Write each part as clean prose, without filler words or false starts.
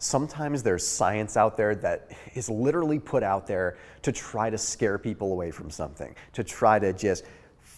Sometimes there's science out there that is literally put out there to try to scare people away from something, to try to just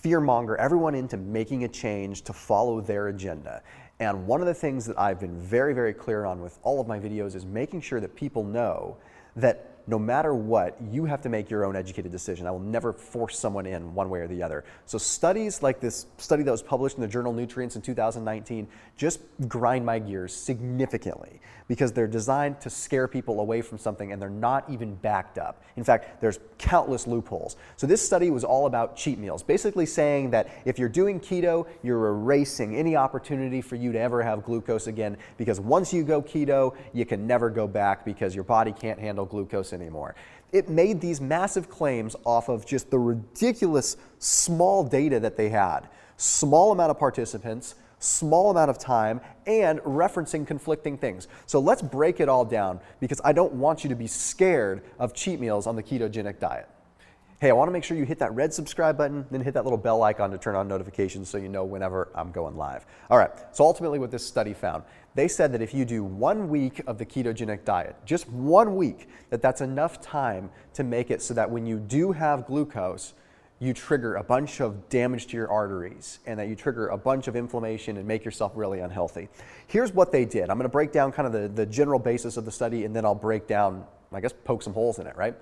fearmonger everyone into making a change to follow their agenda. And one of the things that I've been very, very clear on with all of my videos is making sure that people know that no matter what, you have to make your own educated decision. I will never force someone in one way or the other. So studies like this study that was published in the journal Nutrients in 2019 just grind my gears significantly because they're designed to scare people away from something and they're not even backed up. In fact, there's countless loopholes. So this study was all about cheat meals, basically saying that if you're doing keto, you're erasing any opportunity for you to ever have glucose again, because once you go keto, you can never go back because your body can't handle glucose anymore. It made these massive claims off of just the ridiculous small data that they had. Small amount of participants, small amount of time, and referencing conflicting things. So let's break it all down because I don't want you to be scared of cheat meals on the ketogenic diet. Hey, I want to make sure you hit that red subscribe button, then hit that little bell icon to turn on notifications so you know whenever I'm going live. All right, so ultimately what this study found, they said that if you do 1 week of the ketogenic diet, just 1 week, that's enough time to make it so that when you do have glucose, you trigger a bunch of damage to your arteries and that you trigger a bunch of inflammation and make yourself really unhealthy. Here's what they did. I'm going to break down kind of the general basis of the study and then I'll break down, I guess, poke some holes in it, right?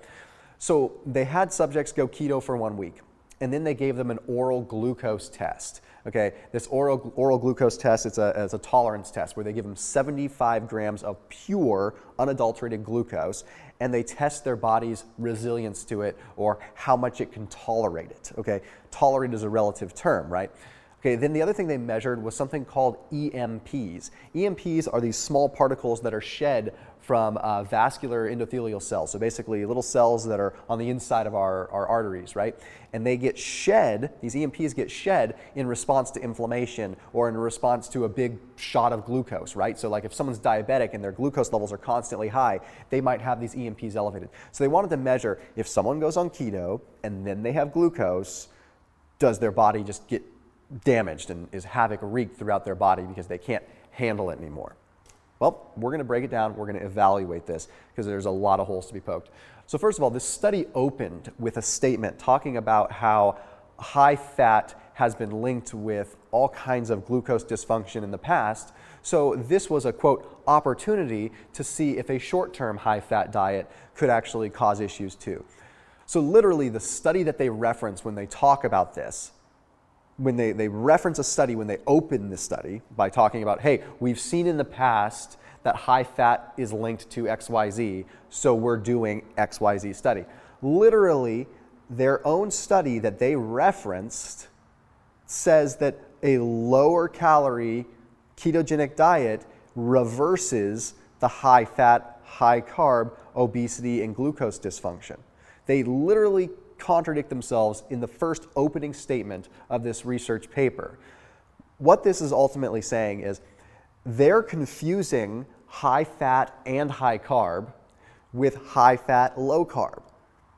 So they had subjects go keto for 1 week, and then they gave them an oral glucose test. Okay, this oral glucose test, it's a tolerance test where they give them 75 grams of pure, unadulterated glucose, and they test their body's resilience to it or how much it can tolerate it. Okay, tolerate is a relative term, right? Okay, then the other thing they measured was something called EMPs. EMPs are these small particles that are shed from vascular endothelial cells, so basically little cells that are on the inside of our arteries, right? And they get shed, these EMPs get shed in response to inflammation or in response to a big shot of glucose, right? So like if someone's diabetic and their glucose levels are constantly high, they might have these EMPs elevated. So they wanted to measure if someone goes on keto and then they have glucose, does their body just get damaged and is havoc wreaked throughout their body because they can't handle it anymore? Well, we're going to break it down. We're going to evaluate this because there's a lot of holes to be poked. So first of all, this study opened with a statement talking about how high fat has been linked with all kinds of glucose dysfunction in the past. So this was a, quote, opportunity to see if a short-term high-fat diet could actually cause issues too. So literally the study that they reference when they talk about this, when they reference a study, when they open the study by talking about, hey, we've seen in the past that high fat is linked to XYZ, so we're doing XYZ study. Literally, their own study that they referenced says that a lower calorie ketogenic diet reverses the high fat, high carb, obesity, and glucose dysfunction. They literally contradict themselves in the first opening statement of this research paper. What this is ultimately saying is they're confusing high fat and high carb with high fat, low carb.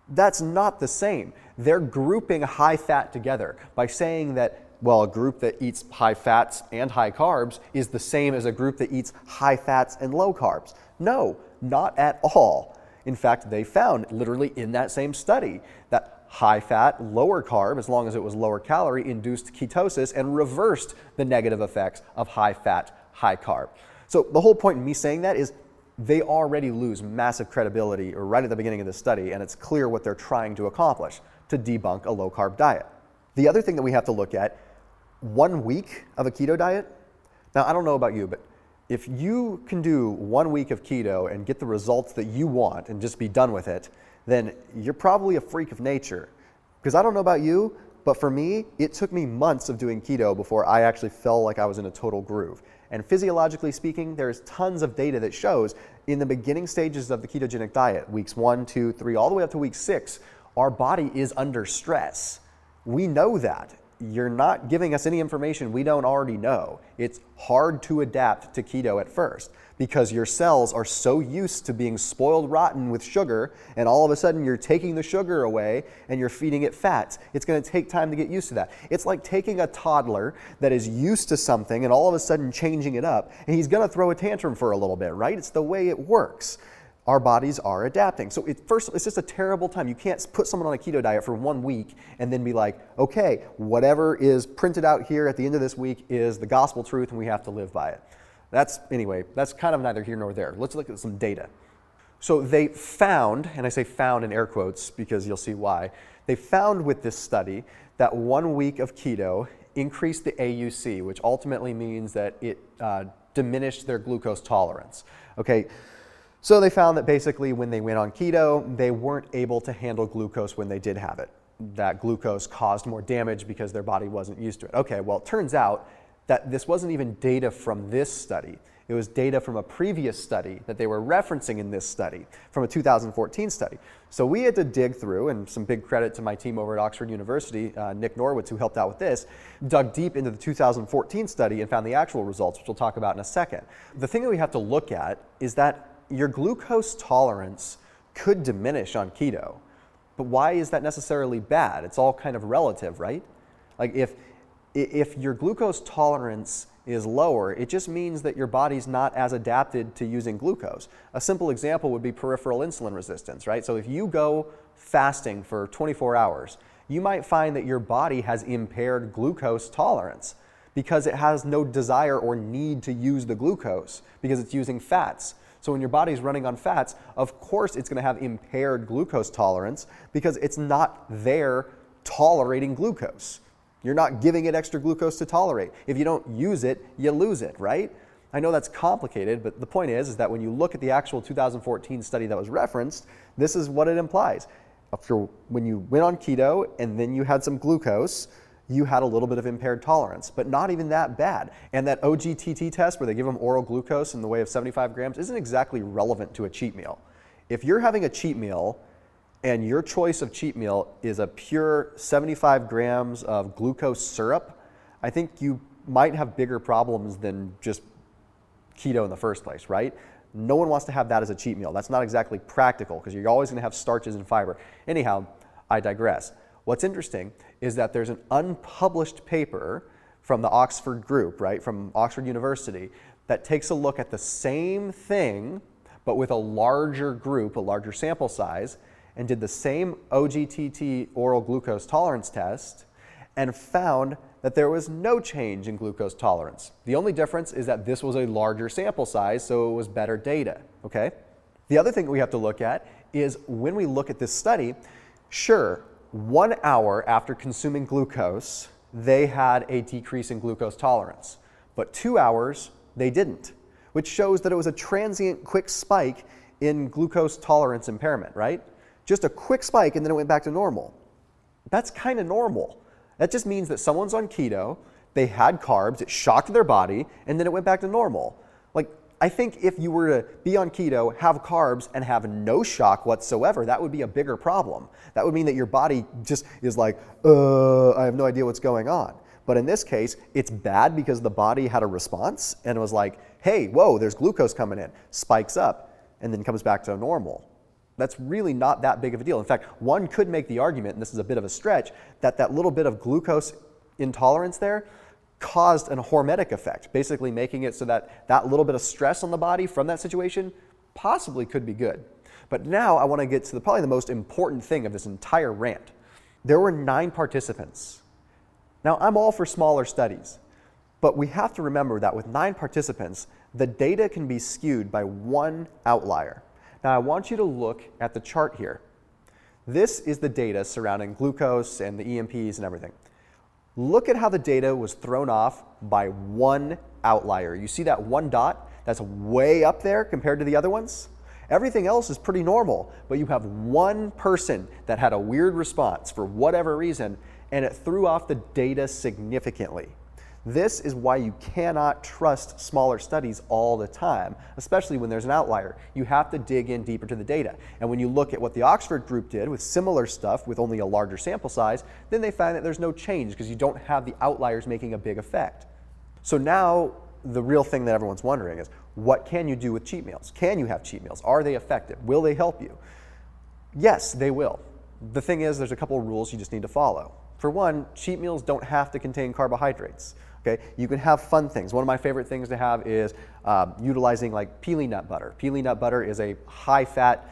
That's not the same. They're grouping high fat together by saying that, well, a group that eats high fats and high carbs is the same as a group that eats high fats and low carbs. No, not at all. In fact, they found literally in that same study that high fat, lower carb, as long as it was lower calorie, induced ketosis and reversed the negative effects of high fat, high carb. So the whole point in me saying that is they already lose massive credibility right at the beginning of the study, and it's clear what they're trying to accomplish, to debunk a low carb diet. The other thing that we have to look at, 1 week of a keto diet. Now, I don't know about you, but if you can do 1 week of keto and get the results that you want and just be done with it, then you're probably a freak of nature. Because I don't know about you, but for me, it took me months of doing keto before I actually felt like I was in a total groove. And physiologically speaking, there's tons of data that shows in the beginning stages of the ketogenic diet, weeks 1, 2, 3, all the way up to week 6, our body is under stress. We know that. you're not giving us any information we don't already know. It's hard to adapt to keto at first because your cells are so used to being spoiled rotten with sugar, and all of a sudden you're taking the sugar away and you're feeding it fats. It's going to take time to get used to that. It's like taking a toddler that is used to something and all of a sudden changing it up, and he's going to throw a tantrum for a little bit, right? It's the way it works. Our bodies are adapting. So first, it's just a terrible time. You can't put someone on a keto diet for 1 week and then be like, okay, whatever is printed out here at the end of this week is the gospel truth and we have to live by it. That's kind of neither here nor there. Let's look at some data. So they found, and I say found in air quotes because you'll see why, they found with this study that 1 week of keto increased the AUC, which ultimately means that it diminished their glucose tolerance. Okay. So they found that basically when they went on keto, they weren't able to handle glucose when they did have it. That glucose caused more damage because their body wasn't used to it. Okay, well, it turns out that this wasn't even data from this study. It was data from a previous study that they were referencing in this study, from a 2014 study. So we had to dig through, and some big credit to my team over at Oxford University, Nick Norwitz, who helped out with this, dug deep into the 2014 study and found the actual results, which we'll talk about in a second. The thing that we have to look at is that your glucose tolerance could diminish on keto, but why is that necessarily bad? It's all kind of relative, right? Like if your glucose tolerance is lower, it just means that your body's not as adapted to using glucose. A simple example would be peripheral insulin resistance, right? So if you go fasting for 24 hours, you might find that your body has impaired glucose tolerance because it has no desire or need to use the glucose because it's using fats. So when your body's running on fats, of course it's going to have impaired glucose tolerance because it's not there tolerating glucose. You're not giving it extra glucose to tolerate. If you don't use it, you lose it, right? I know that's complicated, but the point is that when you look at the actual 2014 study that was referenced, this is what it implies. When you went on keto and then you had some glucose, you had a little bit of impaired tolerance, but not even that bad. And that OGTT test where they give them oral glucose in the way of 75 grams isn't exactly relevant to a cheat meal. If you're having a cheat meal and your choice of cheat meal is a pure 75 grams of glucose syrup, I think you might have bigger problems than just keto in the first place, right? No one wants to have that as a cheat meal. That's not exactly practical because you're always going to have starches and fiber. Anyhow, I digress. What's interesting is that there's an unpublished paper from the Oxford group, right, from Oxford University, that takes a look at the same thing, but with a larger group, a larger sample size, and did the same OGTT oral glucose tolerance test and found that there was no change in glucose tolerance. The only difference is that this was a larger sample size, so it was better data, okay? The other thing we have to look at is when we look at this study, sure, 1 hour after consuming glucose, they had a decrease in glucose tolerance, but 2 hours, they didn't, which shows that it was a transient quick spike in glucose tolerance impairment, right? Just a quick spike and then it went back to normal. That's kind of normal. That just means that someone's on keto, they had carbs, it shocked their body, and then it went back to normal. Like, I think if you were to be on keto, have carbs, and have no shock whatsoever, that would be a bigger problem. That would mean that your body just is like, I have no idea what's going on. But in this case, it's bad because the body had a response and it was like, hey, whoa, there's glucose coming in, spikes up, and then comes back to normal. That's really not that big of a deal. In fact, one could make the argument, and this is a bit of a stretch, that that little bit of glucose intolerance there caused an hormetic effect, basically making it so that that little bit of stress on the body from that situation possibly could be good. But now I want to get to probably the most important thing of this entire rant. There were 9 participants. Now, I'm all for smaller studies, but we have to remember that with 9 participants, the data can be skewed by one outlier. Now, I want you to look at the chart here. This is the data surrounding glucose and the EMPs and everything. Look at how the data was thrown off by one outlier. You see that one dot? That's way up there compared to the other ones. Everything else is pretty normal, but you have one person that had a weird response for whatever reason, and it threw off the data significantly. This is why you cannot trust smaller studies all the time, especially when there's an outlier. You have to dig in deeper to the data. And when you look at what the Oxford group did with similar stuff with only a larger sample size, then they find that there's no change because you don't have the outliers making a big effect. So now the real thing that everyone's wondering is, what can you do with cheat meals? Can you have cheat meals? Are they effective? Will they help you? Yes, they will. The thing is, there's a couple of rules you just need to follow. For one, cheat meals don't have to contain carbohydrates. Okay? You can have fun things. One of my favorite things to have is utilizing like pili nut butter. Pili nut butter is a high-fat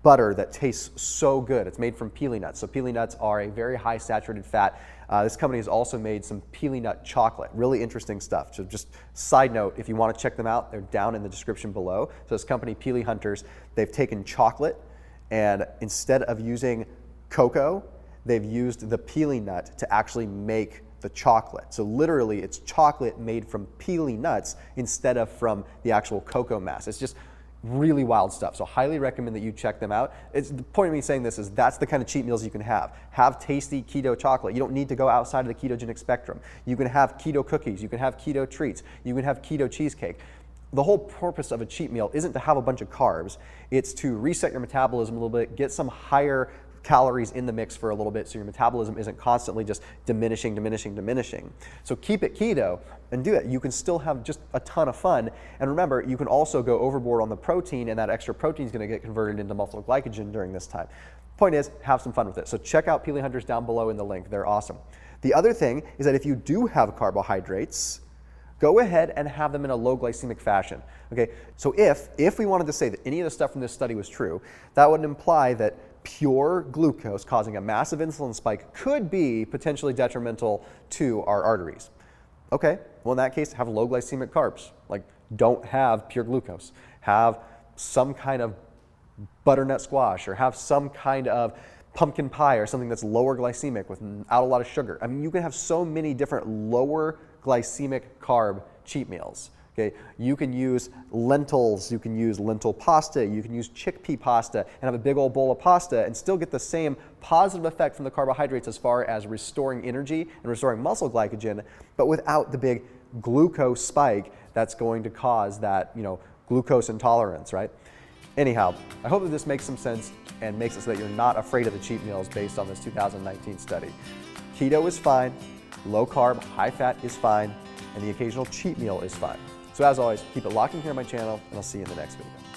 butter that tastes so good. It's made from pili nuts. So pili nuts are a very high saturated fat. This company has also made some pili nut chocolate. Really interesting stuff. So just side note, if you want to check them out, they're down in the description below. So this company, Pili Hunters, they've taken chocolate and instead of using cocoa, they've used the pili nut to actually make the chocolate. So literally it's chocolate made from pili nuts instead of from the actual cocoa mass. It's just really wild stuff. So highly recommend that you check them out. The point of me saying this is that's the kind of cheat meals you can have. Have tasty keto chocolate. You don't need to go outside of the ketogenic spectrum. You can have keto cookies. You can have keto treats. You can have keto cheesecake. The whole purpose of a cheat meal isn't to have a bunch of carbs. It's to reset your metabolism a little bit, get some higher calories in the mix for a little bit so your metabolism isn't constantly just diminishing. So keep it keto and do it. You can still have just a ton of fun. And remember, you can also go overboard on the protein, and that extra protein is going to get converted into muscle glycogen during this time. Point is, have some fun with it. So check out Pili Hunters down below in the link. They're awesome. The other thing is that if you do have carbohydrates, go ahead and have them in a low glycemic fashion. Okay, so if we wanted to say that any of the stuff from this study was true, that would imply that pure glucose causing a massive insulin spike could be potentially detrimental to our arteries. Okay, well in that case, have low glycemic carbs. Like, don't have pure glucose. Have some kind of butternut squash, or have some kind of pumpkin pie or something that's lower glycemic without a lot of sugar. I mean, you can have so many different lower glycemic carb cheat meals. Okay, you can use lentils, you can use lentil pasta, you can use chickpea pasta and have a big old bowl of pasta and still get the same positive effect from the carbohydrates as far as restoring energy and restoring muscle glycogen, but without the big glucose spike that's going to cause that, glucose intolerance, right? Anyhow, I hope that this makes some sense and makes it so that you're not afraid of the cheat meals based on this 2019 study. Keto is fine, low carb, high fat is fine, and the occasional cheat meal is fine. So as always, keep it locked in here on my channel, and I'll see you in the next video.